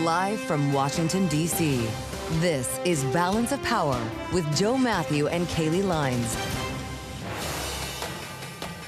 Live from Washington, D.C., this is Balance of Power with Joe Mathieu and Kailey Leinz.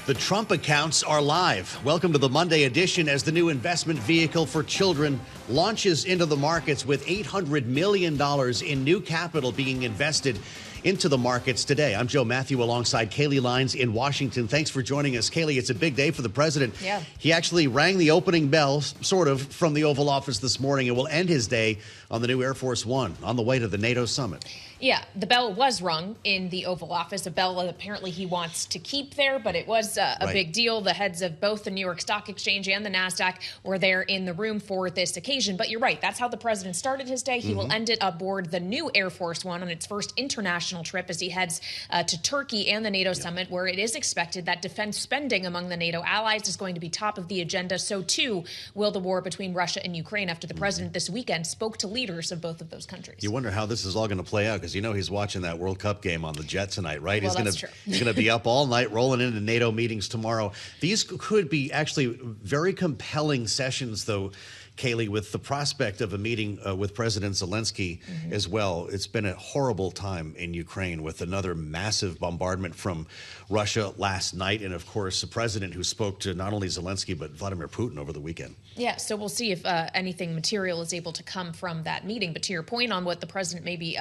The Trump accounts are live. Welcome to the Monday edition as the new investment vehicle for children launches into the markets with $800 million in new capital being invested into the markets today. I'm Joe Mathieu alongside Kailey Leinz in Washington. Thanks for joining us. Kailey, it's a big day for the president. Yeah. He actually rang the opening bell, sort of, from the Oval Office this morning and will end his day on the new Air Force One on the way to the NATO summit. Yeah, the bell was rung in the Oval Office, a bell that apparently he wants to keep there, but it was a big deal. The heads of both the New York Stock Exchange and the NASDAQ were there in the room for this occasion. But you're right, that's how the president started his day. He will end it aboard the new Air Force One on its first international trip as he heads to Turkey and the NATO summit, where it is expected that defense spending among the NATO allies is going to be top of the agenda. So, too, will the war between Russia and Ukraine after the president this weekend spoke to leaders of both of those countries. You wonder how this is all going to play out, because you know he's watching that World Cup game on the jet tonight, right? Well, he's going to be up all night rolling into NATO meetings tomorrow. These could be actually very compelling sessions, though, Kailey, with the prospect of a meeting with President Zelensky as well. It's been a horrible time in Ukraine with another massive bombardment from Russia last night. And, of course, the president who spoke to not only Zelensky but Vladimir Putin over the weekend. Yeah, so we'll see if anything material is able to come from that meeting. But to your point on what the president may be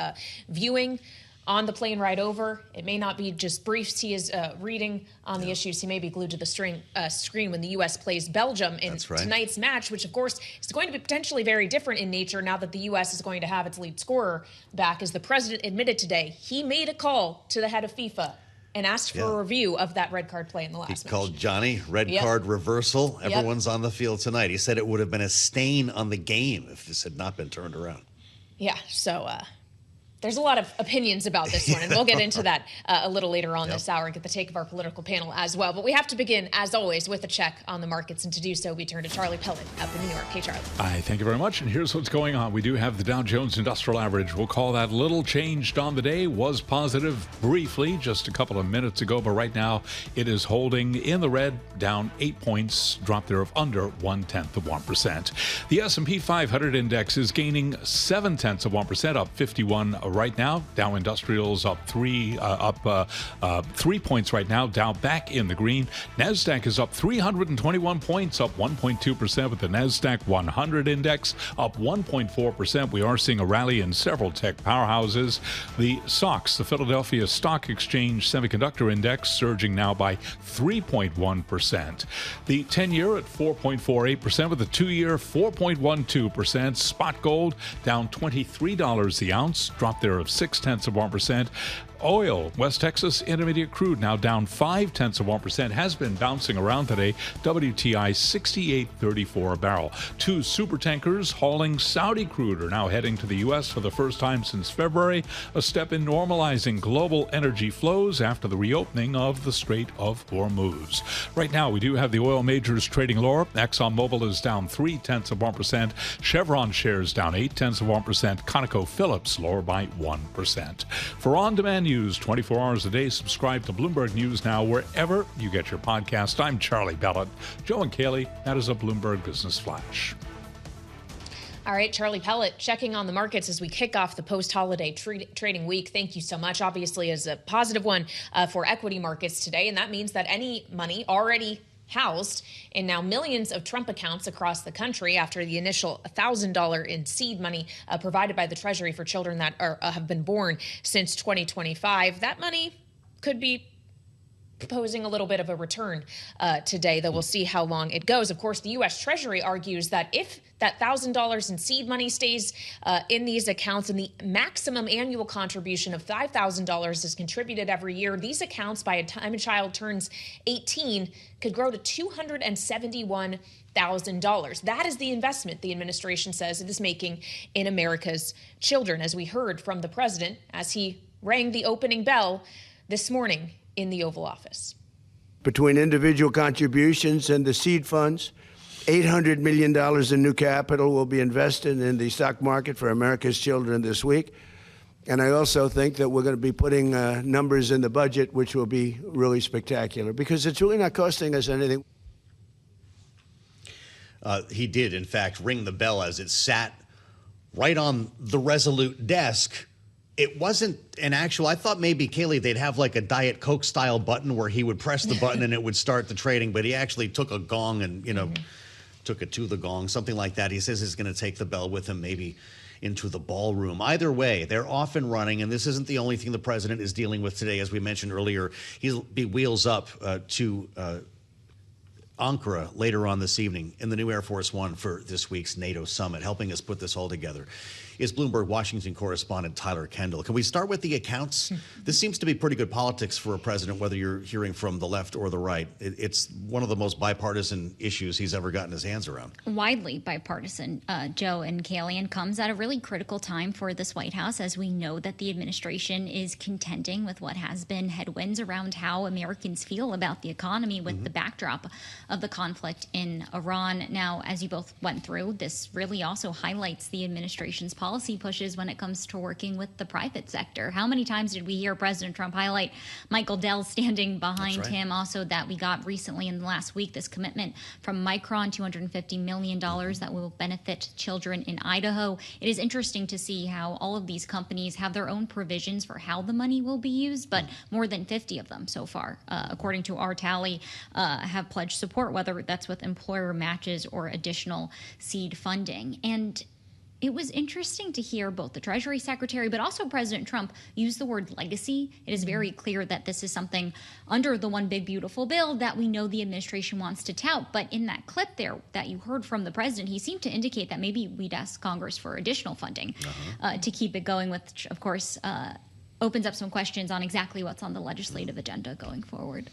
viewing on the plane ride over, it may not be just briefs he is reading on the issues. He may be glued to the screen when the U.S. plays Belgium in tonight's match, which, of course, is going to be potentially very different in nature now that the U.S. is going to have its lead scorer back. As the president admitted today, he made a call to the head of FIFA and asked for a review of that red card play in the last match. He called Johnny, red card reversal. Everyone's on the field tonight. He said it would have been a stain on the game if this had not been turned around. Yeah, so there's a lot of opinions about this one, and we'll get into that a little later on this hour and get the take of our political panel as well. But we have to begin, as always, with a check on the markets. And to do so, we turn to Charlie Pellet up in New York. Hey, Charlie. Hi, thank you very much. And here's what's going on. We do have the Dow Jones Industrial Average. We'll call that little changed on the day. Was positive briefly just a couple of minutes ago, but right now it is holding in the red, down 8 points, drop there of under 1/10%. The S&P 500 index is gaining 0.7%, up 51 right now. Dow Industrials up 3 points right now. Dow back in the green. NASDAQ is up 321 points, up 1.2%, with the NASDAQ 100 index up 1.4%. We are seeing a rally in several tech powerhouses. The SOX, the Philadelphia Stock Exchange Semiconductor Index, surging now by 3.1%. The 10-year at 4.48%, with the 2-year 4.12%. Spot gold down $23 the ounce, drop there of 0.6%. Oil, West Texas Intermediate crude now down 0.5%, has been bouncing around today. WTI 68.34 a barrel. 2 super tankers hauling Saudi crude are now heading to the U.S. for the first time since February, a step in normalizing global energy flows after the reopening of the Strait of Hormuz. Right now, we do have the oil majors trading lower. ExxonMobil is down 0.3%. Chevron shares down 0.8%. ConocoPhillips lower by 1%. For on-demand news 24 hours a day, subscribe to Bloomberg News Now wherever you get your podcast. I'm Charlie Pellet. Joe and Kailey, that is a Bloomberg Business Flash. All right, Charlie Pellet checking on the markets as we kick off the post-holiday trading week. Thank you so much. Obviously, is a positive one for equity markets today, and that means that any money already housed in now millions of Trump accounts across the country after the initial $1,000 in seed money provided by the Treasury for children that have been born since 2025. That money could be proposing a little bit of a return today, though we'll see how long it goes. Of course, the U.S. Treasury argues that if that $1,000 in seed money stays in these accounts and the maximum annual contribution of $5,000 is contributed every year, these accounts, by the time a child turns 18, could grow to $271,000. That is the investment the administration says it is making in America's children, as we heard from the president as he rang the opening bell this morning in the Oval Office. Between individual contributions and the seed funds, $800 million in new capital will be invested in the stock market for America's children this week. And I also think that we're going to be putting numbers in the budget, which will be really spectacular, because it's really not costing us anything. He did, in fact, ring the bell as it sat right on the Resolute desk. It wasn't an actual, I thought maybe, Kailey, they'd have like a Diet Coke style button where he would press the button and it would start the trading, but he actually took a gong and, took it to the gong, something like that. He says he's going to take the bell with him, maybe into the ballroom. Either way, they're off and running, and this isn't the only thing the president is dealing with today. As we mentioned earlier, he'll be wheels up to Ankara later on this evening in the new Air Force One for this week's NATO summit. Helping us put this all together is Bloomberg Washington correspondent Tyler Kendall. Can we start with the accounts? This seems to be pretty good politics for a president, whether you're hearing from the left or the right. It's one of the most bipartisan issues he's ever gotten his hands around. Widely bipartisan, Joe and Kailey, and comes at a really critical time for this White House, as we know that the administration is contending with what has been headwinds around how Americans feel about the economy with the backdrop of the conflict in Iran. Now, as you both went through, this really also highlights the administration's policy pushes when it comes to working with the private sector. How many times did we hear President Trump highlight Michael Dell standing behind him? Also, that we got recently in the last week this commitment from Micron, $250 million that will benefit children in Idaho. It is interesting to see how all of these companies have their own provisions for how the money will be used, but more than 50 of them so far, according to our tally, have pledged support, whether that's with employer matches or additional seed funding. And it was interesting to hear both the Treasury Secretary, but also President Trump use the word legacy. It is very clear that this is something under the One Big Beautiful Bill that we know the administration wants to tout. But in that clip there that you heard from the president, he seemed to indicate that maybe we'd ask Congress for additional funding to keep it going, which, of course, opens up some questions on exactly what's on the legislative agenda going forward.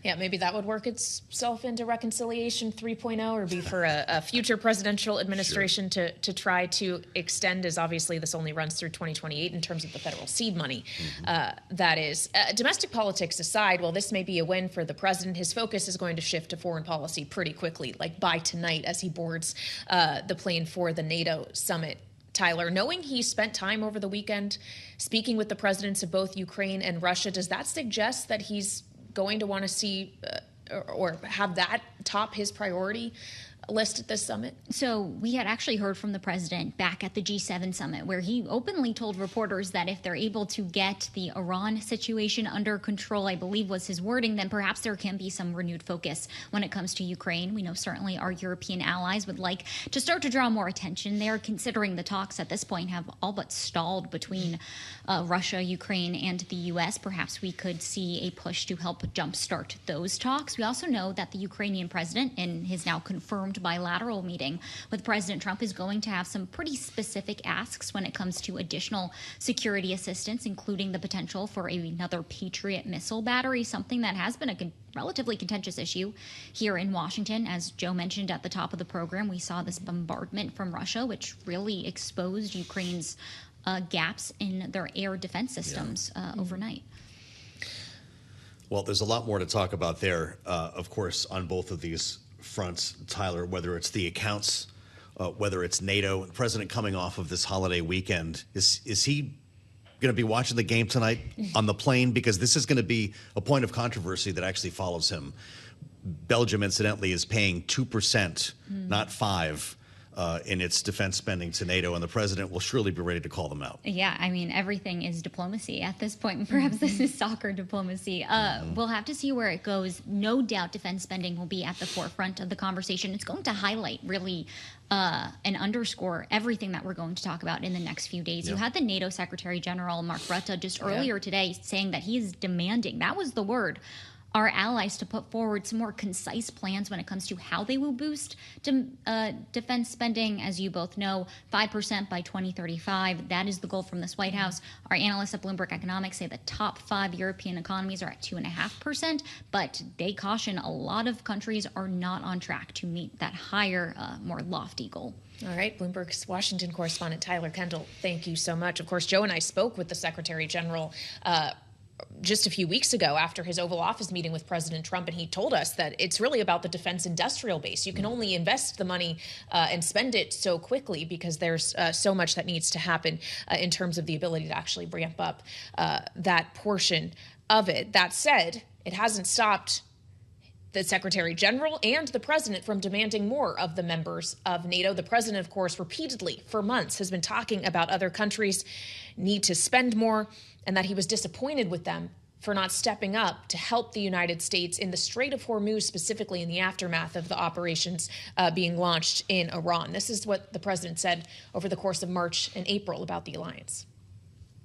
Yeah, maybe that would work itself into reconciliation 3.0, or be for a future presidential administration to try to extend, as obviously this only runs through 2028 in terms of the federal seed money. That is. Domestic politics aside, while this may be a win for the president, his focus is going to shift to foreign policy pretty quickly, like by tonight as he boards the plane for the NATO summit. Tyler, knowing he spent time over the weekend speaking with the presidents of both Ukraine and Russia, does that suggest that he's going to want to see or have that top his priority list at this summit? So we had actually heard from the president back at the G7 summit, where he openly told reporters that if they're able to get the Iran situation under control, I believe was his wording, then perhaps there can be some renewed focus when it comes to Ukraine. We know certainly our European allies would like to start to draw more attention there, considering the talks at this point have all but stalled between Russia, Ukraine, and the U.S. Perhaps we could see a push to help jumpstart those talks. We also know that the Ukrainian president, in his now confirmed bilateral meeting with President Trump, is going to have some pretty specific asks when it comes to additional security assistance, including the potential for another Patriot missile battery, something that has been a relatively contentious issue here in Washington. As Joe mentioned at the top of the program, we saw this bombardment from Russia, which really exposed Ukraine's gaps in their air defense systems overnight. Well, there's a lot more to talk about there, of course, on both of these fronts, Tyler, whether it's the accounts, whether it's NATO. The president coming off of this holiday weekend, is he going to be watching the game tonight on the plane? Because this is going to be a point of controversy that actually follows him. Belgium, incidentally, is paying 2%, not 5%. In its defense spending to NATO, and the president will surely be ready to call them out. Yeah, I mean, everything is diplomacy at this point. Perhaps this is soccer diplomacy. We'll have to see where it goes. No doubt defense spending will be at the forefront of the conversation. It's going to highlight, really, and underscore everything that we're going to talk about in the next few days. You had the NATO Secretary General Mark Rutte just earlier today saying that he is demanding, that was the word, our allies to put forward some more concise plans when it comes to how they will boost defense spending. As you both know, 5% by 2035. That is the goal from this White House. Our analysts at Bloomberg Economics say the top 5 European economies are at 2.5%, but they caution a lot of countries are not on track to meet that higher, more lofty goal. All right, Bloomberg's Washington correspondent Tyler Kendall, thank you so much. Of course, Joe and I spoke with the Secretary General just a few weeks ago after his Oval Office meeting with President Trump, and he told us that it's really about the defense industrial base. You can only invest the money and spend it so quickly because there's so much that needs to happen in terms of the ability to actually ramp up that portion of it. That said, it hasn't stopped the Secretary General and the President from demanding more of the members of NATO. The President, of course, repeatedly for months has been talking about other countries need to spend more and that he was disappointed with them for not stepping up to help the United States in the Strait of Hormuz, specifically in the aftermath of the operations being launched in Iran. This is what the President said over the course of March and April about the alliance.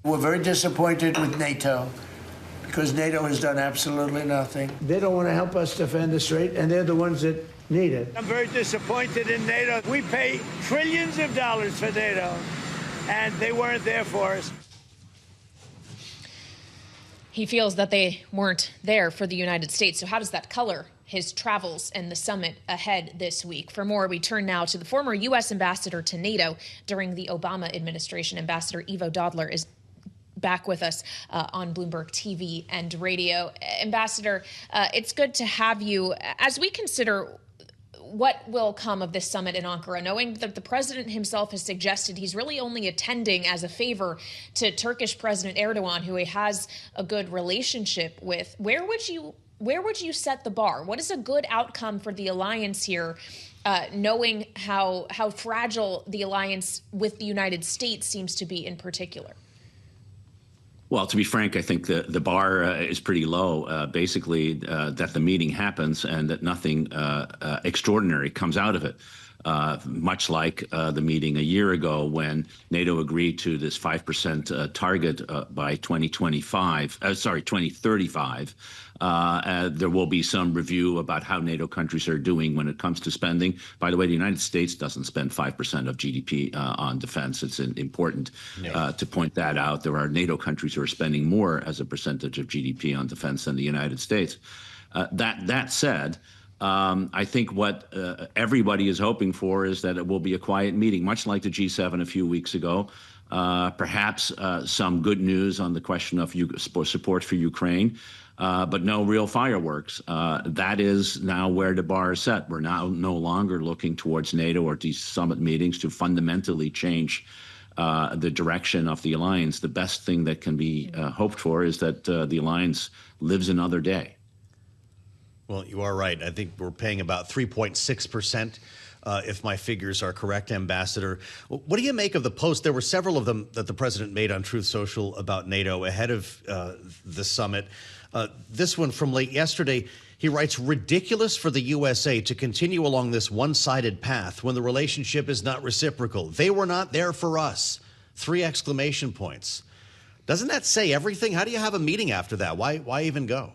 We're very disappointed with NATO because NATO has done absolutely nothing. They don't want to help us defend the strait, and they're the ones that need it. I'm very disappointed in NATO. We pay trillions of dollars for NATO, and they weren't there for us. He feels that they weren't there for the United States. So how does that color his travels and the summit ahead this week? For more, we turn now to the former U.S. ambassador to NATO during the Obama administration. Ambassador Ivo Daalder is back with us on Bloomberg TV and radio. Ambassador, it's good to have you. As we consider what will come of this summit in Ankara, knowing that the president himself has suggested he's really only attending as a favor to Turkish President Erdogan, who he has a good relationship with, where would you set the bar? What is a good outcome for the alliance here, knowing how fragile the alliance with the United States seems to be in particular? Well, to be frank, I think the bar is pretty low. Basically, that the meeting happens and that nothing extraordinary comes out of it. Much like the meeting a year ago when NATO agreed to this 5% target by 2035. There will be some review about how NATO countries are doing when it comes to spending. By the way, the United States doesn't spend 5% of GDP on defense. It's important to point that out. There are NATO countries who are spending more as a percentage of GDP on defense than the United States. That said, I think what everybody is hoping for is that it will be a quiet meeting, much like the G7 a few weeks ago. Perhaps some good news on the question of support for Ukraine, but no real fireworks. That is now where the bar is set. We're now no longer looking towards NATO or these summit meetings to fundamentally change the direction of the alliance. The best thing that can be hoped for is that the alliance lives another day. Well, you are right. I think we're paying about 3.6%, if my figures are correct, Ambassador. What do you make of the post? There were several of them that the president made on Truth Social about NATO ahead of the summit. This one from late yesterday, he writes, ridiculous for the USA to continue along this one-sided path when the relationship is not reciprocal. They were not there for us. 3 exclamation points. Doesn't that say everything? How do you have a meeting after that? Why even go?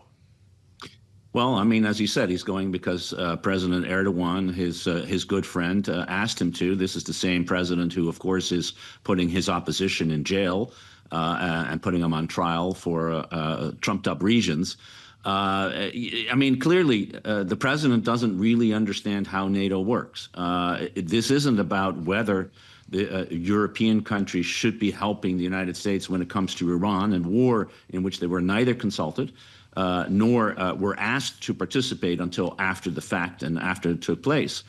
Well, I mean, as he said, he's going because President Erdogan, his good friend, asked him to. This is the same president who, of course, is putting his opposition in jail and putting them on trial for trumped-up reasons. I mean, clearly, the president doesn't really understand how NATO works. This isn't about whether the European countries should be helping the United States when it comes to Iran and war in which they were neither consulted nor were asked to participate until after the fact and after it took place.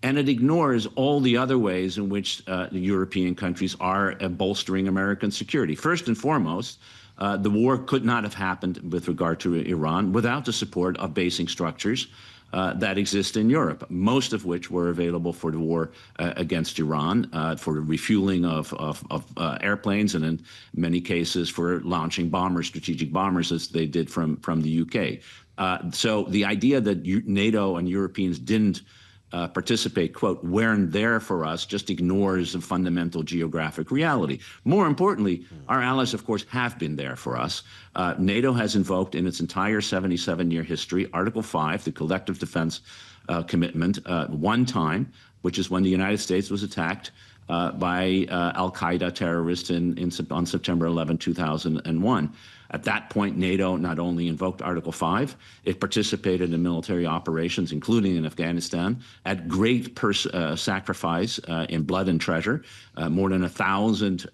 And it ignores all the other ways in which the European countries are bolstering American security. First and foremost, the war could not have happened with regard to Iran without the support of basing structures that exist in Europe, most of which were available for the war against Iran, for refueling of airplanes, and in many cases for launching bombers, strategic bombers, as they did from the UK. So the idea that NATO and Europeans didn't participate, quote, weren't there for us, just ignores a fundamental geographic reality. More importantly, our allies, of course, have been there for us. NATO has invoked in its entire 77-year history Article 5, the collective defense commitment, one time, which is when the United States was attacked by al-Qaeda terrorists on September 11, 2001. At that point, NATO not only invoked Article 5, it participated in military operations, including in Afghanistan, at great sacrifice in blood and treasure. More than 1,000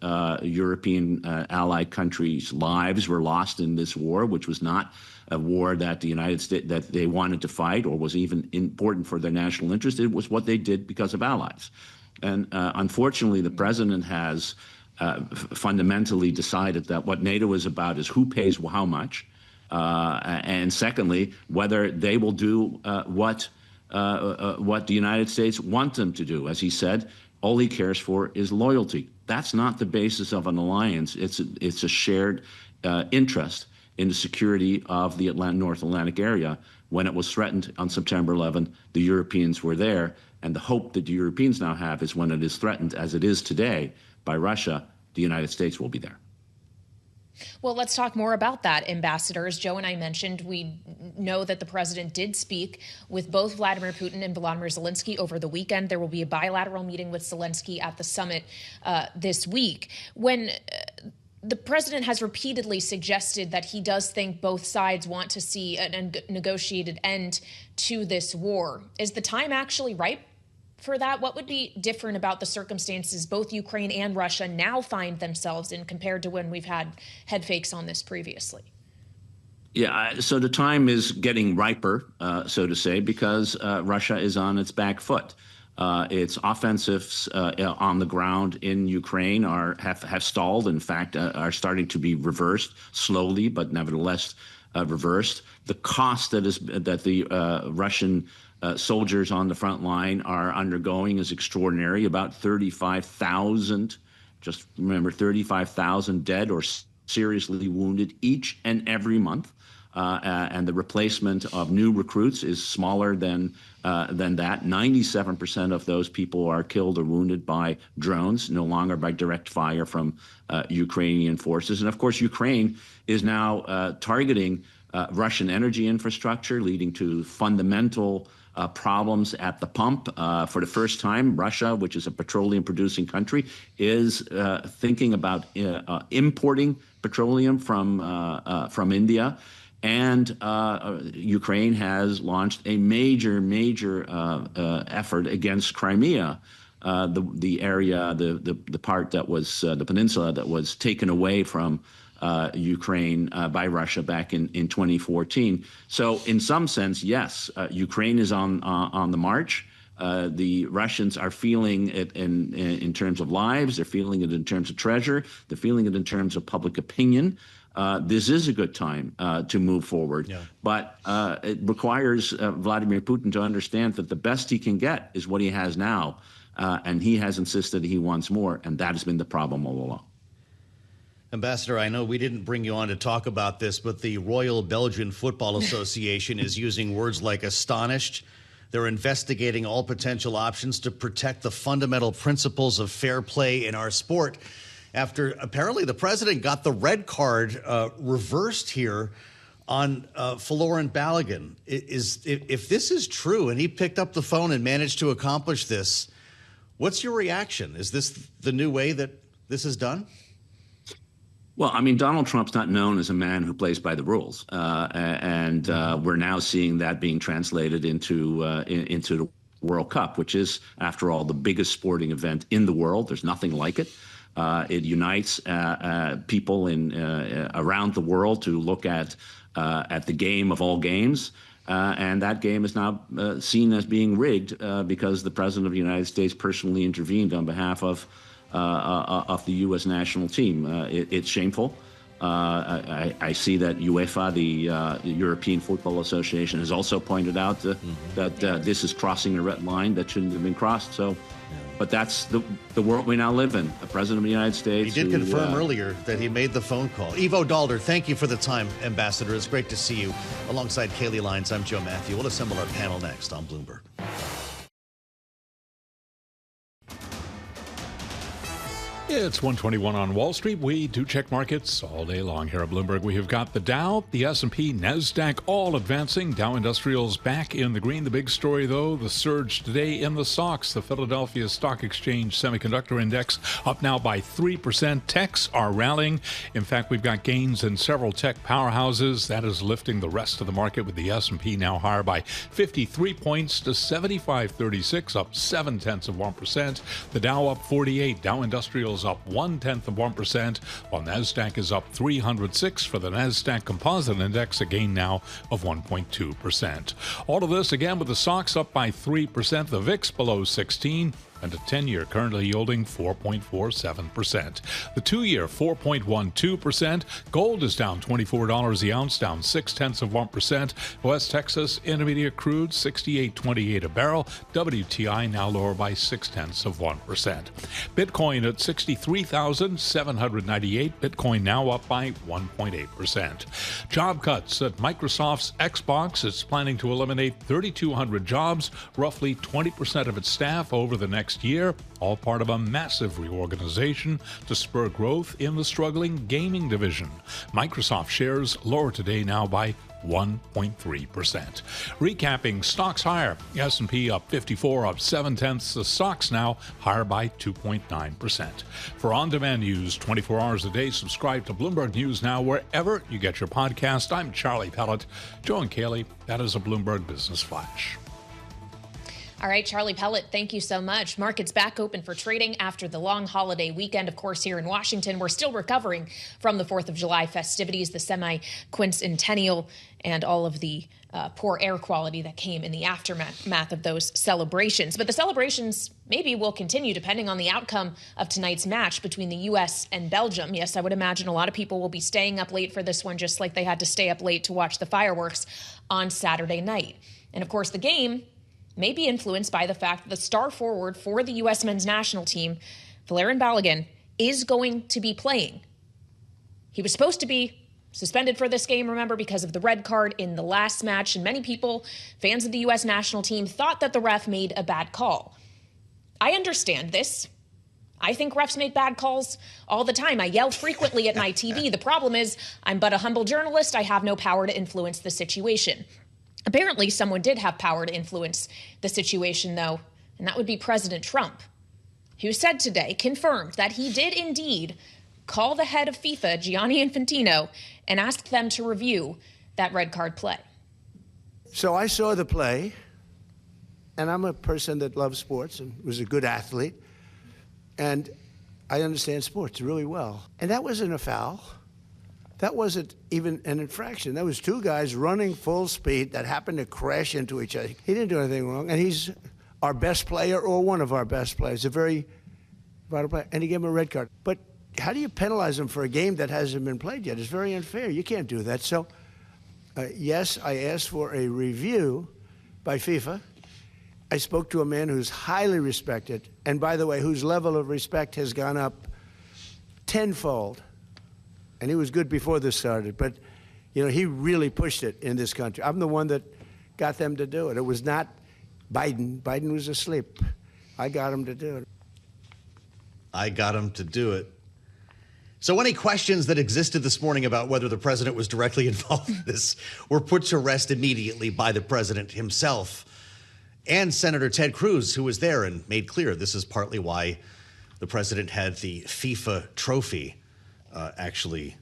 European allied countries' lives were lost in this war, which was not a war that the United States, that they wanted to fight or was even important for their national interest. It was what they did because of allies. And unfortunately, the president has fundamentally decided that what NATO is about is who pays how much, And secondly, whether they will do what the United States want them to do. As he said, all he cares for is loyalty. That's not the basis of an alliance. It's a shared interest in the security of the North Atlantic area. When it was threatened on September 11, the Europeans were there. And the hope that the Europeans now have is when it is threatened, as it is today, by Russia, the United States will be there. Well, let's talk more about that, Ambassador. As Joe and I mentioned, we know that the president did speak with both Vladimir Putin and Volodymyr Zelensky over the weekend. There will be a bilateral meeting with Zelensky at the summit this week. When the president has repeatedly suggested that he does think both sides want to see a negotiated end to this war, is the time actually ripe for that? What would be different about the circumstances both Ukraine and Russia now find themselves in compared to when we've had head fakes on this previously? Yeah, so the time is getting riper, so to say, because Russia is on its back foot. Its offensives on the ground in Ukraine have stalled. In fact, are starting to be reversed slowly, but nevertheless reversed. The cost that the Russian soldiers on the front line are undergoing is extraordinary. About 35,000, just remember, 35,000 dead or seriously wounded each and every month. And the replacement of new recruits is smaller than that. 97% of those people are killed or wounded by drones, no longer by direct fire from Ukrainian forces. And of course, Ukraine is now targeting Russian energy infrastructure, leading to fundamental problems at the pump. For the first time, Russia, which is a petroleum-producing country, is thinking about importing petroleum from India. And Ukraine has launched a major effort against Crimea, the area, the part that was the peninsula that was taken away from Ukraine by Russia back in 2014. So in some sense, yes, Ukraine is on the march. The Russians are feeling it in terms of lives. They're feeling it in terms of treasure. They're feeling it in terms of public opinion. This is a good time to move forward. Yeah. But it requires Vladimir Putin to understand that the best he can get is what he has now. And he has insisted he wants more. And that has been the problem all along. Ambassador, I know we didn't bring you on to talk about this, but the Royal Belgian Football Association is using words like astonished. They're investigating all potential options to protect the fundamental principles of fair play in our sport after apparently the president got the red card reversed here on Folarin Balogun. If this is true and he picked up the phone and managed to accomplish this, what's your reaction? Is this the new way that this is done? Well, I mean, Donald Trump's not known as a man who plays by the rules, and we're now seeing that being translated into the World Cup, which is, after all, the biggest sporting event in the world. There's nothing like it. It unites people around the world to look at the game of all games, and that game is now seen as being rigged because the President of the United States personally intervened on behalf of the U.S. national team. It's shameful. I see that UEFA, the European Football Association, has also pointed out that this is crossing a red line that shouldn't have been crossed. So, but that's the world we now live in. The President of the United States. He did confirm earlier that he made the phone call. Ivo Daalder, thank you for the time, Ambassador. It's great to see you. Alongside Kailey, Leinz, I'm Joe Mathieu. We'll assemble our panel next on Bloomberg. It's 1:21 on Wall Street. We do check markets all day long here at Bloomberg. We have got the Dow, the S&P, NASDAQ all advancing. Dow Industrials back in the green. The big story, though, the surge today in the stocks. The Philadelphia Stock Exchange Semiconductor Index up now by 3%. Techs are rallying. In fact, we've got gains in several tech powerhouses. That is lifting the rest of the market, with the S&P now higher by 53 points to 7536, up 0.7%. The Dow up 48. Dow Industrials up 0.1%, while NASDAQ is up 306 for the NASDAQ Composite Index, a gain now of 1.2%. All of this, again, with the stocks up by 3%, the VIX below 16, and a 10-year currently yielding 4.47%. The 2-year 4.12%. Gold is down $24 the ounce, down 0.6%. West Texas Intermediate crude 68.28 a barrel. WTI now lower by 0.6%. Bitcoin at 63,798. Bitcoin now up by 1.8%. Job cuts at Microsoft's Xbox. It's planning to eliminate 3,200 jobs, roughly 20% of its staff over the next year, all part of a massive reorganization to spur growth in the struggling gaming division. Microsoft shares lower today now by 1.3%. Recapping, stocks higher. S&P up 54, up 0.7. The stocks now higher by 2.9%. For on-demand news 24 hours a day, subscribe to Bloomberg News Now wherever you get your podcast. I'm Charlie Pellet. Joe and Kailey, that is a Bloomberg Business Flash. All right, Charlie Pellet, thank you so much. Markets back open for trading after the long holiday weekend. Of course, here in Washington, we're still recovering from the 4th of July festivities, the semi-quincentennial, and all of the poor air quality that came in the aftermath of those celebrations. But the celebrations maybe will continue depending on the outcome of tonight's match between the U.S. and Belgium. Yes, I would imagine a lot of people will be staying up late for this one, just like they had to stay up late to watch the fireworks on Saturday night. And of course, the game may be influenced by the fact that the star forward for the U.S. men's national team, Valerian Balogun, is going to be playing. He was supposed to be suspended for this game, remember, because of the red card in the last match, and many people, fans of the U.S. national team, thought that the ref made a bad call. I understand this. I think refs make bad calls all the time. I yell frequently at my TV. The problem is I'm but a humble journalist. I have no power to influence the situation. Apparently, someone did have power to influence the situation, though, and that would be President Trump, who said today, confirmed that he did indeed call the head of FIFA, Gianni Infantino, and asked them to review that red card play. So I saw the play, and I'm a person that loves sports and was a good athlete, and I understand sports really well. And that wasn't a foul. That wasn't even an infraction. That was two guys running full speed that happened to crash into each other. He didn't do anything wrong, and he's our best player or one of our best players, a very vital player, and he gave him a red card. But how do you penalize him for a game that hasn't been played yet? It's very unfair. You can't do that. So, yes, I asked for a review by FIFA. I spoke to a man who's highly respected, and by the way, whose level of respect has gone up tenfold. And he was good before this started, but, you know, he really pushed it in this country. I'm the one that got them to do it. It was not Biden. Biden was asleep. I got him to do it. I got him to do it. So any questions that existed this morning about whether the president was directly involved in this were put to rest immediately by the president himself and Senator Ted Cruz, who was there and made clear this is partly why the president had the FIFA trophy actually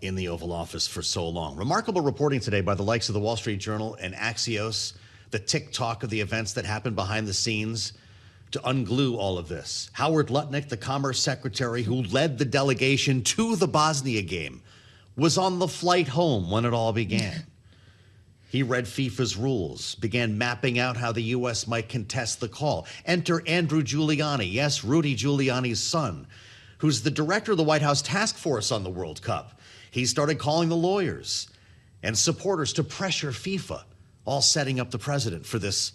in the Oval Office for so long. Remarkable reporting today by the likes of the Wall Street Journal and Axios, the tick-tock of the events that happened behind the scenes to unglue all of this. Howard Lutnick, the Commerce Secretary who led the delegation to the Bosnia game, was on the flight home when it all began. He read FIFA's rules, began mapping out how the U.S. might contest the call. Enter Andrew Giuliani, yes, Rudy Giuliani's son, who's the director of the White House task force on the World Cup. He started calling the lawyers and supporters to pressure FIFA, all setting up the president for this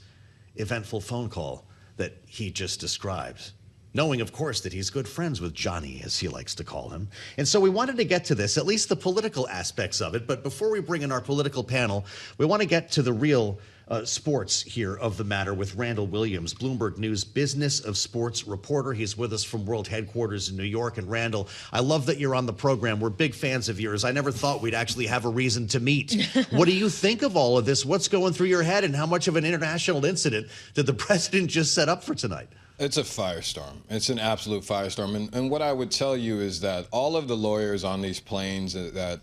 eventful phone call that he just described, knowing, of course, that he's good friends with Johnny, as he likes to call him. And so we wanted to get to this, at least the political aspects of it. But before we bring in our political panel, we want to get to the real sports here of the matter with Randall Williams, Bloomberg News Business of Sports reporter. He's with us from World Headquarters in New York. And Randall, I love that you're on the program. We're big fans of yours. I never thought we'd actually have a reason to meet. What do you think of all of this? What's going through your head, and how much of an international incident did the president just set up for tonight? It's a firestorm. It's an absolute firestorm. And what I would tell you is that all of the lawyers on these planes that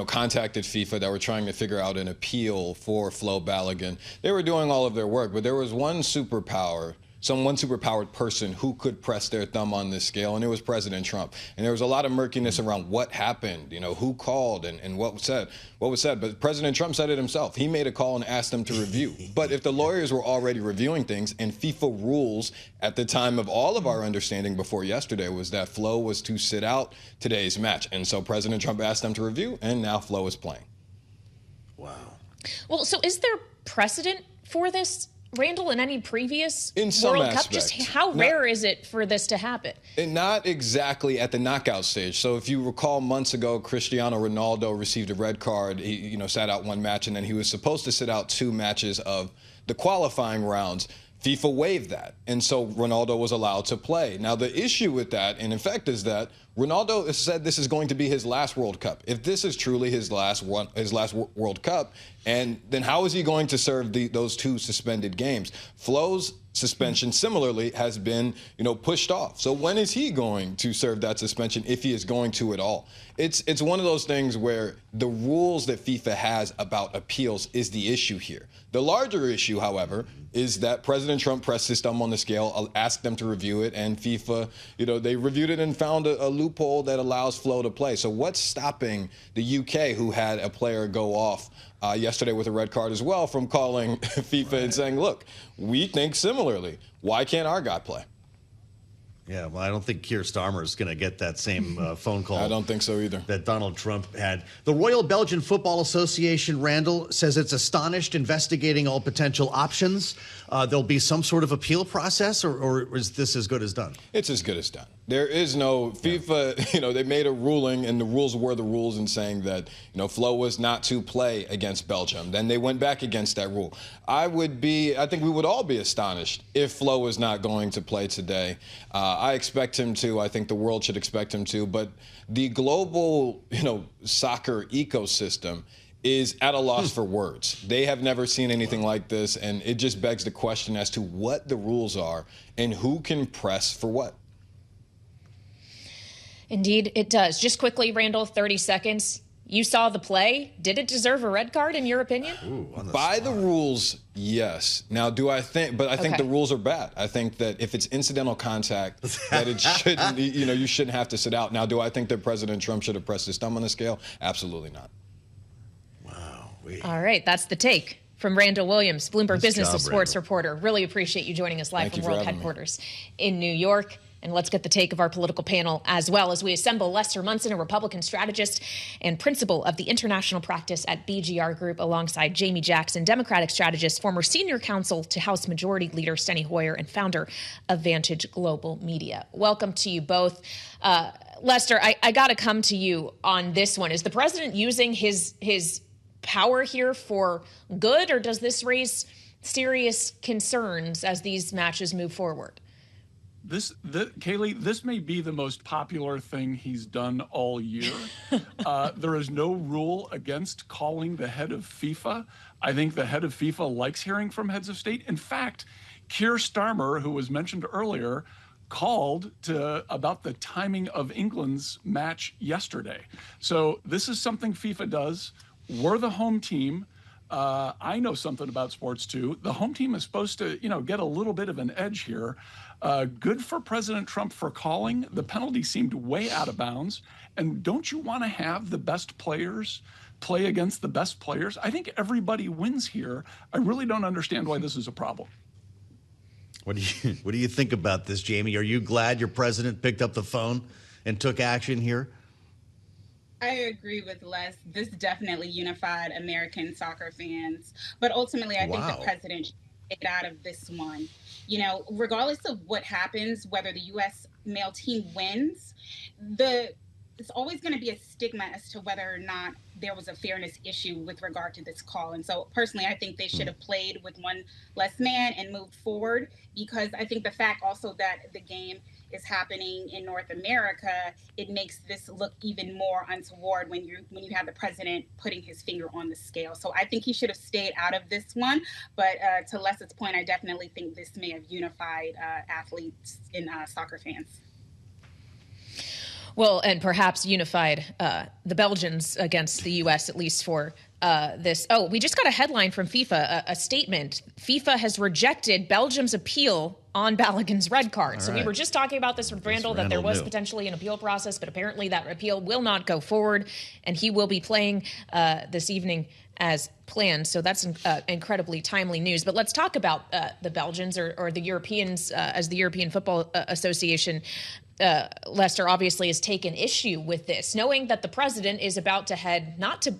contacted FIFA that were trying to figure out an appeal for Flo Balogun, they were doing all of their work. But there was one superpower one superpowered person who could press their thumb on this scale, and it was President Trump. And there was a lot of murkiness around what happened, who called and what was said. But President Trump said it himself. He made a call and asked them to review. But if the lawyers were already reviewing things, and FIFA rules at the time of all of our understanding before yesterday was that Flo was to sit out today's match. And so President Trump asked them to review, and now Flo is playing. Wow. Well, so is there precedent for this, Randall, in any previous in some World aspects. Cup? Just how rare is it for this to happen? Not exactly at the knockout stage. So if you recall, months ago, Cristiano Ronaldo received a red card. He, sat out one match, and then he was supposed to sit out 2 matches of the qualifying rounds. FIFA waived that, and so Ronaldo was allowed to play. Now, the issue with that, in effect, is that Ronaldo has said this is going to be his last World Cup. If this is truly his last World Cup, and then how is he going to serve those 2 suspended games? Flo's suspension, similarly, has been, pushed off. So when is he going to serve that suspension, if he is going to at all? It's one of those things where the rules that FIFA has about appeals is the issue here. The larger issue, however, is that President Trump pressed his thumb on the scale, asked them to review it, and FIFA, they reviewed it and found a loophole that allows Flo to play. So what's stopping the UK, who had a player go off yesterday with a red card as well, from calling FIFA and saying, look, we think similarly. Why can't our guy play? Yeah, well, I don't think Keir Starmer is going to get that same phone call. I don't think so either. That Donald Trump had. The Royal Belgian Football Association, Randall, says it's astonished, investigating all potential options. There'll be some sort of appeal process, or is this as good as done? It's as good as done. There is no FIFA, they made a ruling, and the rules were the rules, in saying that, Flo was not to play against Belgium. Then they went back against that rule. I think we would all be astonished if Flo was not going to play today. I expect him to. I think the world should expect him to. But the global, soccer ecosystem is at a loss for words. They have never seen anything like this, and it just begs the question as to what the rules are and who can press for what. Indeed, it does. Just quickly, Randall, 30 seconds. You saw the play. Did it deserve a red card, in your opinion? By the rules, yes. Now, I think the rules are bad. I think that if it's incidental contact, that it shouldn't, you shouldn't have to sit out. Now, do I think that President Trump should have pressed his thumb on the scale? Absolutely not. Wow. All right, that's the take from Randall Williams, Bloomberg Nice Business job, of Sports Randall. reporter. Really appreciate you joining us live Thank from you for World having me. Headquarters in New York. And let's get the take of our political panel as well as we assemble Lester Munson, a Republican strategist and principal of the international practice at BGR Group, alongside Jamie Jackson, Democratic strategist, former senior counsel to House Majority Leader Steny Hoyer, and founder of Vantage Global Media. Welcome to you both. Lester, I got to come to you on this one. Is the president using his power here for good, or does this serious concerns as these matches move forward? Kailey, this may be the most popular thing he's done all year. There is no rule against calling the head of FIFA. I think the head of FIFA likes hearing from heads of state. In fact, Keir Starmer, who was mentioned earlier, called about the timing of England's match yesterday. So this is something FIFA does. We're the home team. I know something about sports too. The home team is supposed to, get a little bit of an edge here. Good for President Trump for calling. The penalty seemed way out of bounds. And don't you want to have the best players play against the best players? I think everybody wins here. I really don't understand why this is a problem. What do you think about this, Jamie? Are you glad your president picked up the phone and took action here? I agree with Les. This definitely unified American soccer fans. But ultimately, I think the president should get out of this one. Regardless of what happens, whether the U.S. male team wins, it's always going to be a stigma as to whether or not there was a fairness issue with regard to this call. And so personally, I think they should have played with one less man and moved forward, because I think the fact also that the game is happening in North America, it makes this look even more untoward when you have the president putting his finger on the scale. So I think he should have stayed out of this one. But to Les's point, I definitely think this may have unified athletes and soccer fans. Well, and perhaps unified the Belgians against the U.S., at least for this. Oh, we just got a headline from FIFA, a statement. FIFA has rejected Belgium's appeal on Balogun's red card. So we were just talking about this with Randall, that there was potentially an appeal process, but apparently that appeal will not go forward, and he will be playing this evening as planned. So that's incredibly timely news. But let's talk about the Belgians or the Europeans, as the European Football Association. Lester obviously has taken issue with this, knowing that the president is about to head not to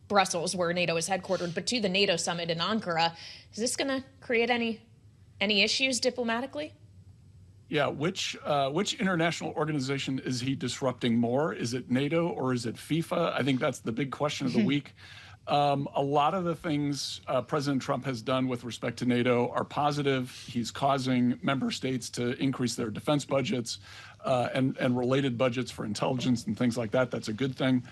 Brussels, where NATO is headquartered, but to the NATO summit in Ankara. Is this going to create any issues diplomatically? Yeah, which international organization is he disrupting more? Is it NATO or is it FIFA? I think that's the big question of the week. A lot of the things President Trump has done with respect to NATO are positive. He's causing member states to increase their defense budgets and related budgets for intelligence and things like that. That's a good thing.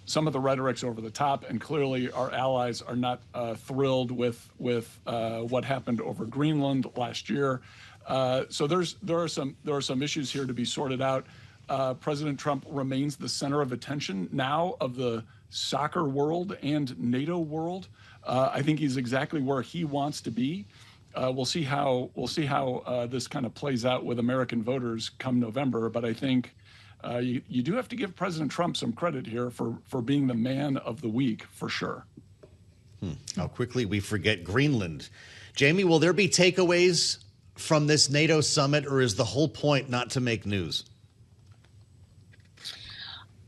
Some of the rhetoric's over the top, and clearly our allies are not thrilled with what happened over Greenland last year. So there are some issues here to be sorted out. President Trump remains the center of attention now of the soccer world and NATO world. I think he's exactly where he wants to be. We'll see how this kind of plays out with American voters come November. But I think you do have to give President Trump some credit here for being the man of the week, for sure. How quickly we forget Greenland. Jamie, will there be takeaways from this NATO summit, or is the whole point not to make news?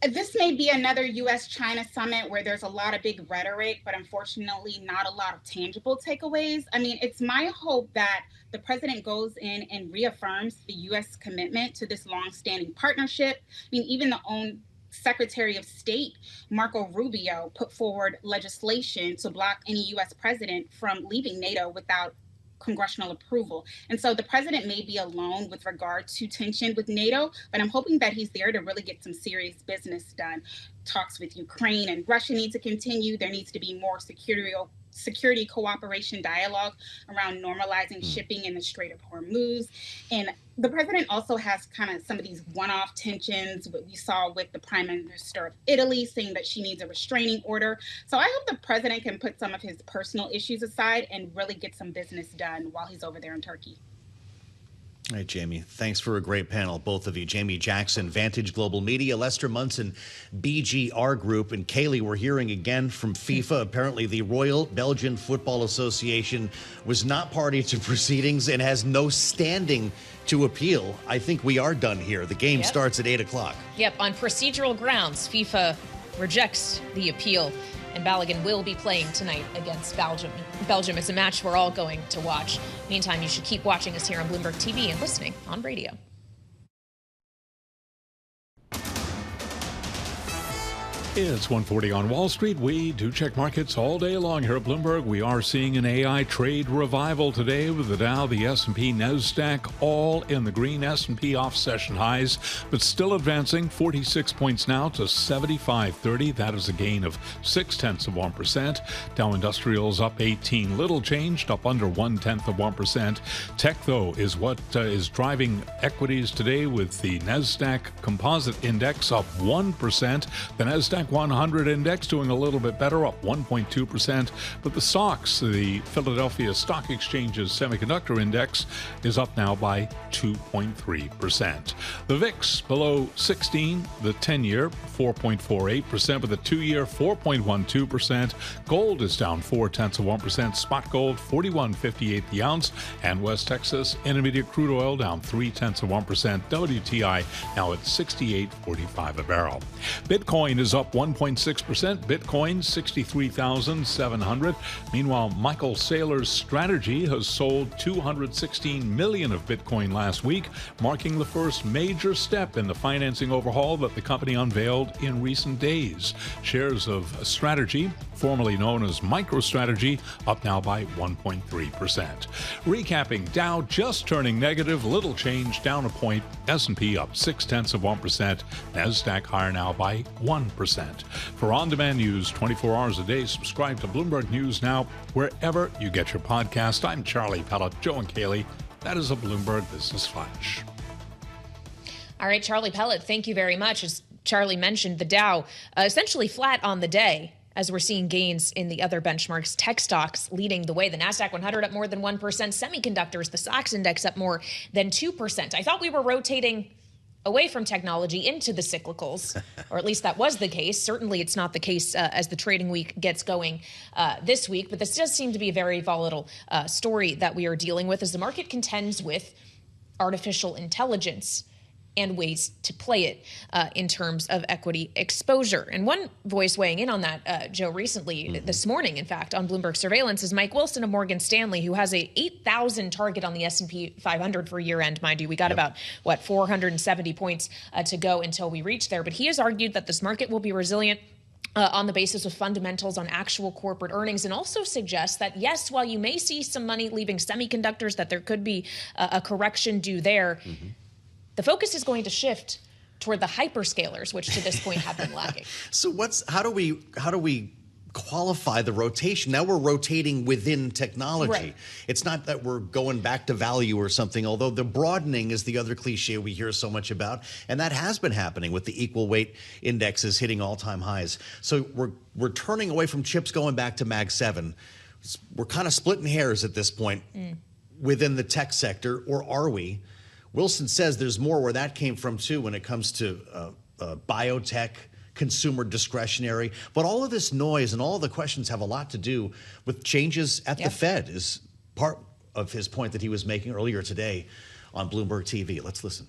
This may be another U.S.-China summit where there's a lot of big rhetoric, but unfortunately not a lot of tangible takeaways. I mean, it's my hope that the president goes in and reaffirms the U.S. commitment to this longstanding partnership. I mean, even the own Secretary of State, Marco Rubio, put forward legislation to block any U.S. president from leaving NATO without congressional approval. And so the president may be alone with regard to tension with NATO, but I'm hoping that he's there to really get some serious business done. Talks with Ukraine and Russia need to continue. There needs to be more security cooperation dialogue around normalizing shipping in the Strait of Hormuz. And the president also has kind of some of these one-off tensions, what we saw with the Prime Minister of Italy saying that she needs a restraining order. So I hope the president can put some of his personal issues aside and really get some business done while he's over there in Turkey. All right, Jamie, thanks for a great panel, both of you. Jamie Jackson, Vantage Global Media, Lester Munson, BGR Group, and Kailey, we're hearing again from FIFA. Apparently, the Royal Belgian Football Association was not party to proceedings and has no standing to appeal. I think we are done here. The game starts at 8 o'clock. Yep, on procedural grounds, FIFA rejects the appeal, and Balogun will be playing tonight against Belgium. Belgium is a match we're all going to watch. Meantime, you should keep watching us here on Bloomberg TV and listening on radio. It's 1:40 on Wall Street. We do check markets all day long here at Bloomberg. We are seeing an AI trade revival today with the Dow, the S&P, NASDAQ all in the green. S&P off session highs, but still advancing 46 points now to 75.30. That is a gain of 0.6%. Dow Industrials up 18, little changed, up under 0.1%. Tech, though, is what is driving equities today with the NASDAQ Composite Index up 1%. The NASDAQ 100 index doing a little bit better, up 1.2%. But the stocks, the Philadelphia Stock Exchange's semiconductor index, is up now by 2.3%. The VIX below 16, the 10-year 4.48%, with the 2-year 4.12%. Gold is down 0.4%. Spot gold 41.58 the ounce, and West Texas Intermediate crude oil down 0.3%. WTI now at 68.45 a barrel. Bitcoin is up 1.6%. Bitcoin 63,700. Meanwhile, Michael Saylor's strategy has sold 216 million of Bitcoin last week, marking the first major step in the financing overhaul that the company unveiled in recent days. Shares of Strategy, formerly known as MicroStrategy, up now by 1.3%. Recapping, Dow just turning negative, little change, down a point. S&P up 0.6%. NASDAQ higher now by 1%. For on-demand news 24 hours a day, subscribe to Bloomberg News Now wherever you get your podcast. I'm Charlie Pellet, Joe and Kailey. That is a Bloomberg Business Flash. All right, Charlie Pellet, thank you very much. As Charlie mentioned, the Dow essentially flat on the day as we're seeing gains in the other benchmarks. Tech stocks leading the way. The NASDAQ 100 up more than 1%. Semiconductors, the SOX index up more than 2%. I thought we were rotating away from technology into the cyclicals, or at least that was the case. Certainly it's not the case as the trading week gets going this week, but this does seem to be a very volatile story that we are dealing with as the market contends with artificial intelligence and ways to play it in terms of equity exposure. And one voice weighing in on that, Joe, recently, this morning, in fact, on Bloomberg Surveillance, is Mike Wilson of Morgan Stanley, who has a 8,000 target on the S&P 500 for year end, mind you. We got about, 470 points to go until we reach there. But he has argued that this market will be resilient on the basis of fundamentals on actual corporate earnings, and also suggests that, yes, while you may see some money leaving semiconductors, that there could be a correction due there, the focus is going to shift toward the hyperscalers, which to this point have been lagging. So how do we qualify the rotation? Now we're rotating within technology. Right. It's not that we're going back to value or something, although the broadening is the other cliche we hear so much about, and that has been happening with the equal weight indexes hitting all-time highs. So we're turning away from chips, going back to Mag 7. We're kind of splitting hairs at this point within the tech sector, or are we? Wilson says there's more where that came from, too, when it comes to biotech, consumer discretionary. But all of this noise and all of the questions have a lot to do with changes at the Fed, is part of his point that he was making earlier today on Bloomberg TV. Let's listen.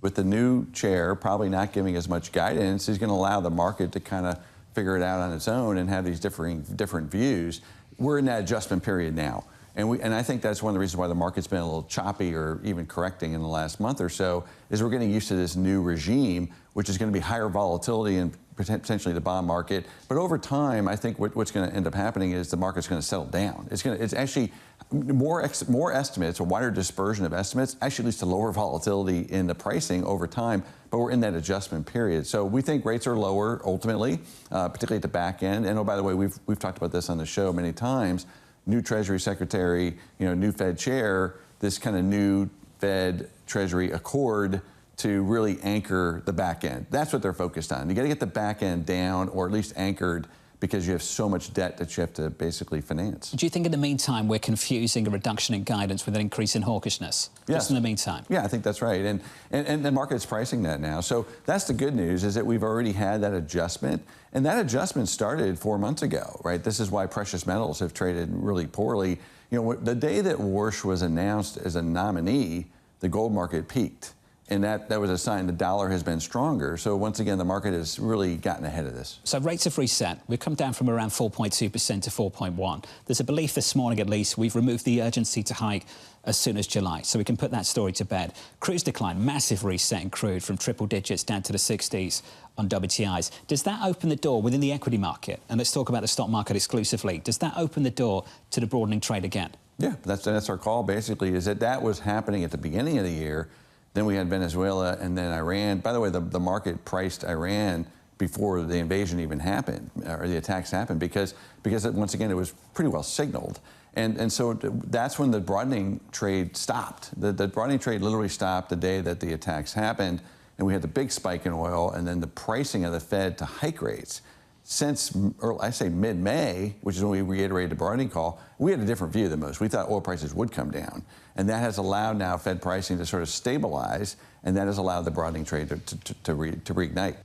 With the new chair probably not giving as much guidance, he's going to allow the market to kind of figure it out on its own and have these different views. We're in that adjustment period now. And I think that's one of the reasons why the market's been a little choppy or even correcting in the last month or so, is we're getting used to this new regime, which is going to be higher volatility and potentially the bond market. But over time, I think what's going to end up happening is the market's going to settle down. It's actually more estimates, a wider dispersion of estimates, actually leads to lower volatility in the pricing over time, but we're in that adjustment period. So we think rates are lower ultimately, particularly at the back end. And oh, by the way, we've talked about this on the show many times. New Treasury Secretary, new Fed chair, this kind of new Fed Treasury accord to really anchor the back end. That's what they're focused on. You got to get the back end down, or at least anchored, because you have so much debt that you have to basically finance. Do you think in the meantime we're confusing a reduction in guidance with an increase in hawkishness? Yes. Just in the meantime? Yeah, I think that's right. And the market's pricing that now. So that's the good news, is that we've already had that adjustment. And that adjustment started 4 months ago, right? This is why precious metals have traded really poorly. The day that Warsh was announced as a nominee, the gold market peaked. And that was a sign the dollar has been stronger. So once again, the market has really gotten ahead of this. So rates have reset. We've come down from around 4.2% to 4.1. There's a belief this morning, at least, we've removed the urgency to hike as soon as July. So we can put that story to bed. Crude's decline, massive reset in crude from triple digits down to the 60s on WTIs. Does that open the door within the equity market? And let's talk about the stock market exclusively. Does that open the door to the broadening trade again? Yeah, that's our call, basically, is that was happening at the beginning of the year. Then we had Venezuela and then Iran. By the way, the market priced Iran before the invasion even happened, or the attacks happened, because once again, it was pretty well signaled. And so that's when the broadening trade stopped. The broadening trade literally stopped the day that the attacks happened, and we had the big spike in oil, and then the pricing of the Fed to hike rates. Since, I say mid-May, which is when we reiterated the broadening call, we had a different view than most. We thought oil prices would come down. And that has allowed now Fed pricing to sort of stabilize, and that has allowed the broadening trade to reignite.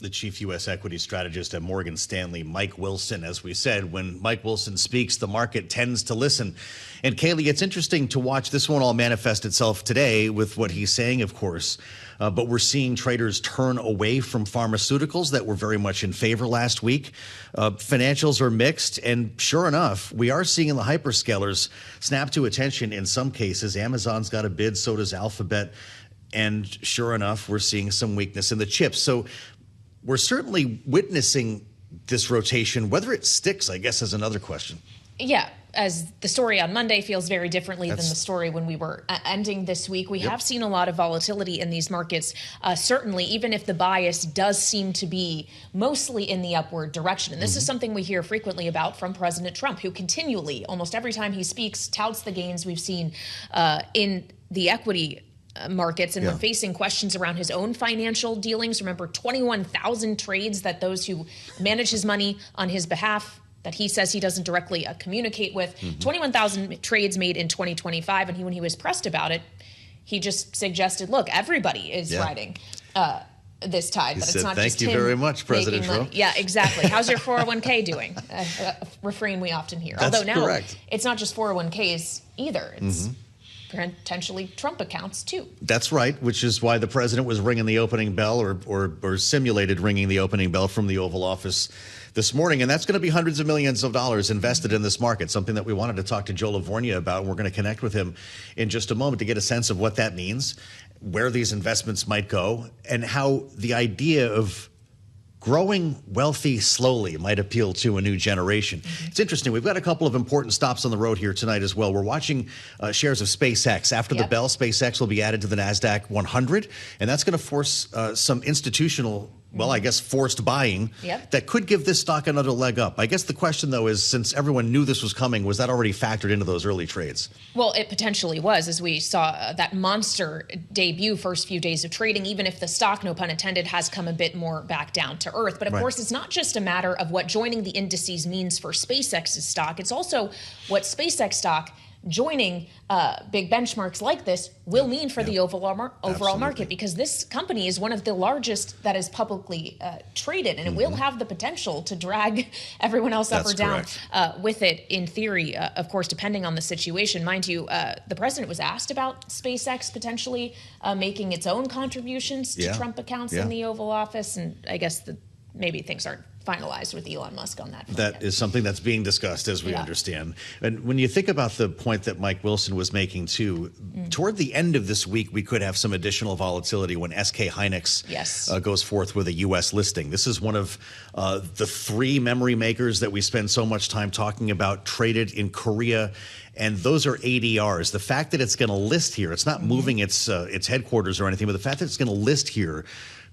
The chief U.S. equity strategist at Morgan Stanley, Mike Wilson. As we said, when Mike Wilson speaks, the market tends to listen. And Kailey, it's interesting to watch. This won't all manifest itself today with what he's saying, of course. But we're seeing traders turn away from pharmaceuticals that were very much in favor last week. Financials are mixed. And sure enough, we are seeing the hyperscalers snap to attention in some cases. Amazon's got a bid, so does Alphabet. And sure enough, we're seeing some weakness in the chips. So we're certainly witnessing this rotation. Whether it sticks, I guess, is another question. Yeah, as the story on Monday feels very differently than the story when we were ending this week. We have seen a lot of volatility in these markets, certainly, even if the bias does seem to be mostly in the upward direction. And this is something we hear frequently about from President Trump, who continually, almost every time he speaks, touts the gains we've seen in the equity markets and were facing questions around his own financial dealings. Remember, 21,000 trades that those who manage his money on his behalf that he says he doesn't directly communicate with, 21,000 trades made in 2025. And when he was pressed about it, he just suggested, look, everybody is riding this tide, but it's not just him. Thank you very much, President Trump. Yeah, exactly. How's your 401k doing? A refrain we often hear. That's Although now correct. It's not just 401ks either. It's potentially Trump accounts too. That's right, which is why the president was ringing the opening bell or simulated ringing the opening bell from the Oval Office this morning. And that's going to be hundreds of millions of dollars invested in this market, something that we wanted to talk to Joe Lavorgna about. And we're going to connect with him in just a moment to get a sense of what that means, where these investments might go, and how the idea of growing wealthy slowly might appeal to a new generation. It's interesting. We've got a couple of important stops on the road here tonight as well. We're watching shares of SpaceX. After the bell, SpaceX will be added to the NASDAQ 100, and that's going to force some institutional, well, I guess forced buying that could give this stock another leg up. I guess the question, though, is since everyone knew this was coming, was that already factored into those early trades? Well, it potentially was, as we saw that monster debut first few days of trading, even if the stock, no pun intended, has come a bit more back down to earth. But of course, it's not just a matter of what joining the indices means for SpaceX's stock. It's also what SpaceX stock joining big benchmarks like this will mean for the overall market, because this company is one of the largest that is publicly traded, and it will have the potential to drag everyone else up or down with it, in theory, of course, depending on the situation. Mind you, the president was asked about SpaceX potentially making its own contributions to Trump accounts in the Oval Office, and I guess maybe things aren't finalized with Elon Musk on that. That is something that's being discussed, as we understand. And when you think about the point that Mike Wilson was making too, toward the end of this week, we could have some additional volatility when SK Hynix goes forth with a U.S. listing. This is one of the three memory makers that we spend so much time talking about, traded in Korea. And those are ADRs. The fact that it's going to list here, it's not moving its headquarters or anything, but the fact that it's going to list here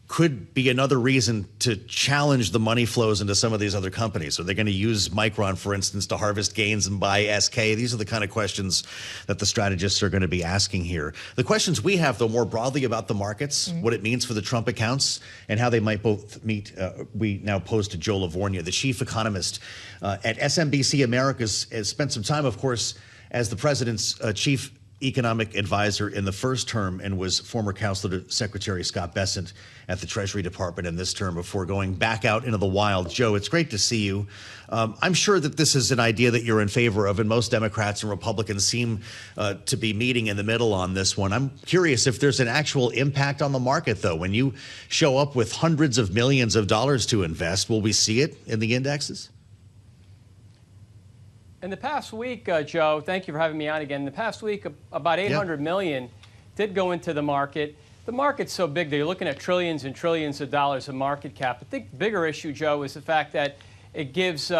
could be another reason to challenge the money flows into some of these other companies. Are they going to use Micron, for instance, to harvest gains and buy SK? These are the kind of questions that the strategists are going to be asking here. The questions we have, though, more broadly about the markets, what it means for the Trump accounts, and how they might both meet, we now pose to Joe Lavorgna, the chief economist at SMBC Americas, has spent some time, of course, as the president's chief economic advisor in the first term, and was former counselor to Secretary Scott Bessent at the Treasury Department in this term before going back out into the wild. Joe, it's great to see you. I'm sure that this is an idea that you're in favor of, and most Democrats and Republicans seem to be meeting in the middle on this one. I'm curious if there's an actual impact on the market, though. When you show up with hundreds of millions of dollars to invest, will we see it in the indexes? In the past week, Joe, thank you for having me on again. In the past week, about 800 million did go into the market. The market's so big that you're looking at trillions and trillions of dollars of market cap. I think the bigger issue, Joe, is the fact that it gives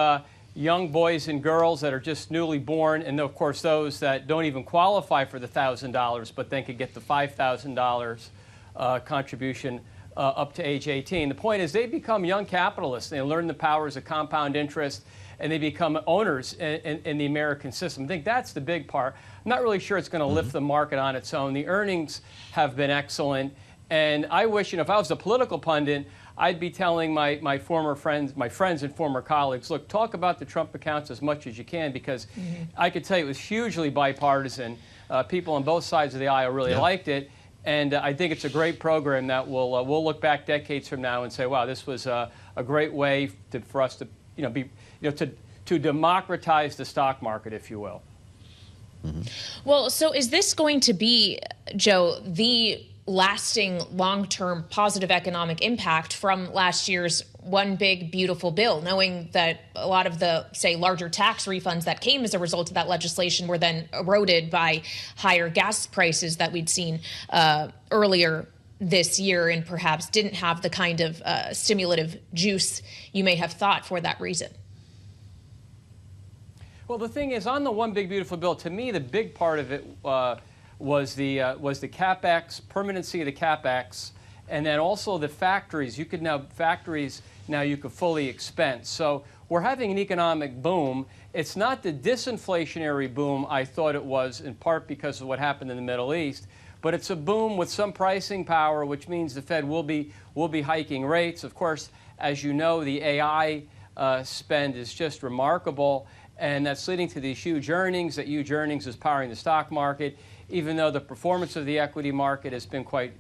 young boys and girls that are just newly born, and of course those that don't even qualify for the $1,000, but then could get the $5,000 contribution up to age 18. The point is they become young capitalists. They learn the powers of compound interest, and they become owners in the American system. I think that's the big part. I'm not really sure it's going to lift the market on its own. The earnings have been excellent, and I wish, if I was a political pundit, I'd be telling my friends and former colleagues, look, talk about the Trump accounts as much as you can, because I could tell you it was hugely bipartisan. People on both sides of the aisle really liked it, and I think it's a great program that we'll look back decades from now and say, wow, this was a great way for us to to democratize the stock market, if you will. Well, so is this going to be, Joe, the lasting long-term positive economic impact from last year's one big beautiful bill, knowing that a lot of the, say, larger tax refunds that came as a result of that legislation were then eroded by higher gas prices that we'd seen earlier this year, and perhaps didn't have the kind of stimulative juice you may have thought for that reason? Well, the thing is, on the one big beautiful bill, to me, the big part of it was the capex, permanency of the capex, and then also the factories. You could now you could fully expense. So we're having an economic boom. It's not the disinflationary boom I thought it was, in part because of what happened in the Middle East, but it's a boom with some pricing power, which means the Fed will be hiking rates. Of course, as you know, the AI spend is just remarkable, and that's leading to these huge earnings. That huge earnings is powering the stock market, even though the performance of the equity market has been quite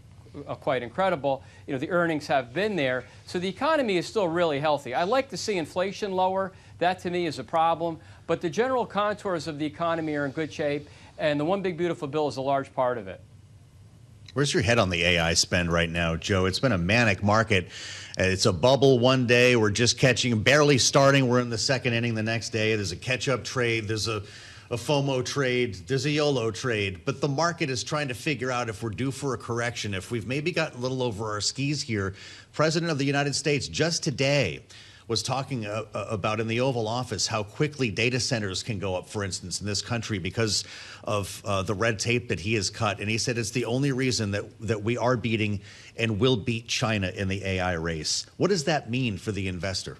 incredible. You know, the earnings have been there, so the economy is still really healthy. I like to see inflation lower. That to me is a problem, but the general contours of the economy are in good shape, and the One Big Beautiful Bill is a large part of it. Where's your head on the AI spend right now, Joe? It's been a manic market. It's a bubble one day. We're just catching, barely starting. We're in the second inning the next day. There's a catch-up trade. There's a FOMO trade. There's a YOLO trade. But the market is trying to figure out if we're due for a correction, if we've maybe gotten a little over our skis here. President of the United States just today was talking about in the Oval Office how quickly data centers can go up, for instance, in this country because of the red tape that he has cut. And he said it's the only reason that we are beating and will beat China in the AI race. What does that mean for the investor?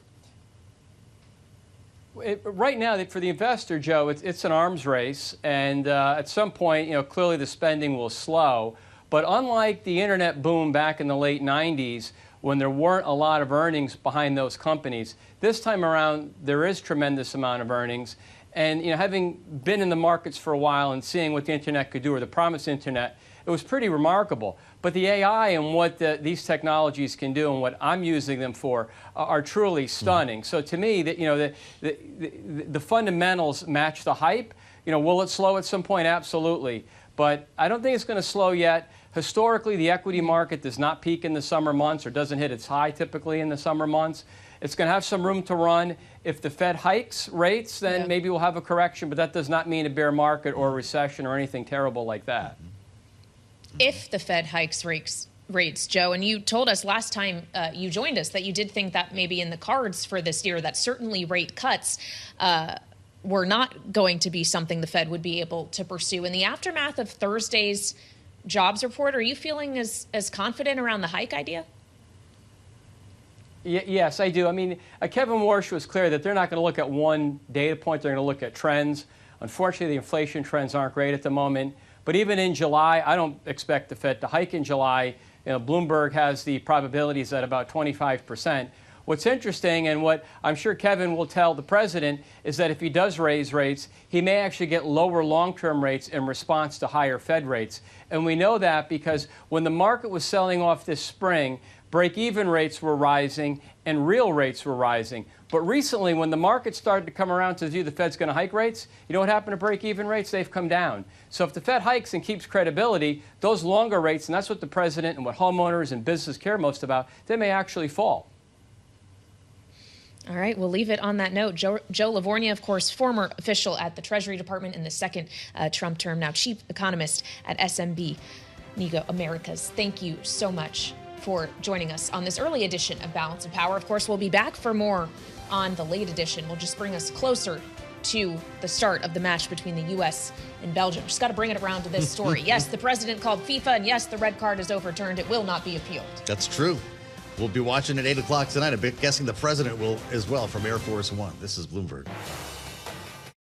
Right now, for the investor, Joe, it's an arms race. And at some point, you know, clearly the spending will slow. But unlike the internet boom back in the late 90s, when there weren't a lot of earnings behind those companies, this time around there is tremendous amount of earnings. And you know, having been in the markets for a while and seeing what the internet could do, or the promised internet, it was pretty remarkable. But the AI and what these technologies can do and what I'm using them for are truly stunning. So to me, that, you know, the fundamentals match the hype. You know, will it slow at some point? Absolutely. But I don't think it's going to slow yet. Historically, the equity market does not peak in the summer months, or doesn't hit its high typically in the summer months. It's going to have some room to run. If the Fed hikes rates, then maybe we'll have a correction, but that does not mean a bear market or a recession or anything terrible like that. If the Fed hikes rates, Joe, and you told us last time you joined us that you did think that maybe in the cards for this year, that certainly rate cuts were not going to be something the Fed would be able to pursue. In the aftermath of Thursday's jobs report, are you feeling as confident around the hike idea? Yes, I do. I mean, Kevin Warsh was clear that they're not going to look at one data point. They're going to look at trends. Unfortunately, the inflation trends aren't great at the moment. But even in July, I don't expect the Fed to hike in July. You know, Bloomberg has the probabilities at about 25%. What's interesting, and what I'm sure Kevin will tell the president, is that if he does raise rates, he may actually get lower long-term rates in response to higher Fed rates. And we know that because when the market was selling off this spring, break-even rates were rising and real rates were rising. But recently, when the market started to come around to view the Fed's going to hike rates, you know what happened to break-even rates? They've come down. So if the Fed hikes and keeps credibility, those longer rates, and that's what the president and what homeowners and businesses care most about, they may actually fall. All right, we'll leave it on that note. Joe Lavorgna, of course, former official at the Treasury Department in the second Trump term, now chief economist at SMBC Americas. Thank you so much for joining us on this early edition of Balance of Power. Of course, we'll be back for more on the late edition. We'll just bring us closer to the start of the match between the U.S. and Belgium. Just got to bring it around to this story. Yes, the president called FIFA, and yes, the red card is overturned. It will not be appealed. That's true. We'll be watching at 8 o'clock tonight. I'm guessing the president will as well from Air Force One. This is Bloomberg.